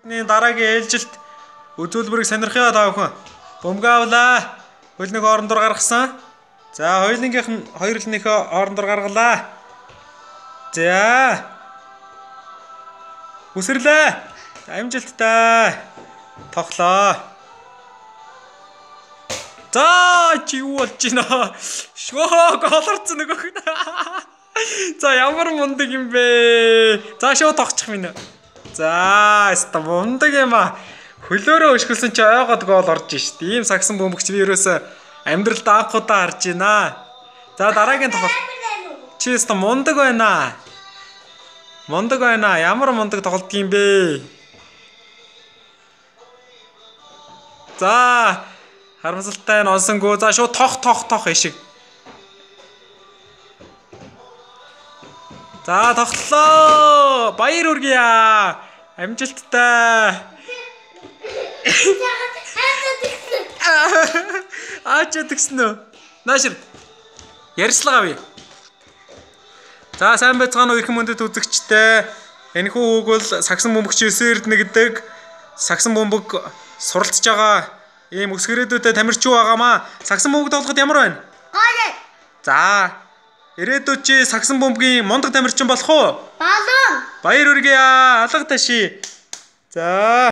Дараагийн ээлжилт үзүүлбэрийг сонирхъя та бүхэн. Бөмбөг авлаа. Хөлнийг хоорондоор гаргасан. За, хоёулынгийнх нь хоёрлынхоо хоорондоор гаргалаа. За. Үсэрлээ. Амжилттай. Тоглоо. За, чи юу болж байна? Шөө голорцсон нөгөөх нь. За, ямар мундаг юм бэ? За, шууд тогчих минь. За, өста мундаг юм а. Хөлөөрөө өшгөлсөн чи ойгоод гол орж шít. Ийм сагсан бөмбөгч би ерөөсө амьдралд анхудаа харж байна. За, дараагийн тоглолт. Чи өста мундаг байна. Мундаг байна. Ямар мундаг тоглолт юм бэ? За, харамсалтай нь онсонгүй. За, шууд тох ишиг. За, тоглолоо. Баяр хүргье. Амжилттай. Аач тэгсэн үү? Наашир. Ярьслага авъя. За, сайн байцгаана уу эрхэм мөндөд үзэгчтэй. Энэхүү үг бол сагсан бөмбөгч Өсөрд нэгдэг сагсан бөмбөг суралцж байгаа ийм өсгөрөөдүүдэд тамирчуу байгаамаа. Сагсан бөмбөг тоглоход ямар байна? Гоё. За, ирээдүйд чи сагсан бөмбөгийн мундаг тамирчин болох уу? Болон. Баяр хүргье. Алга таши. За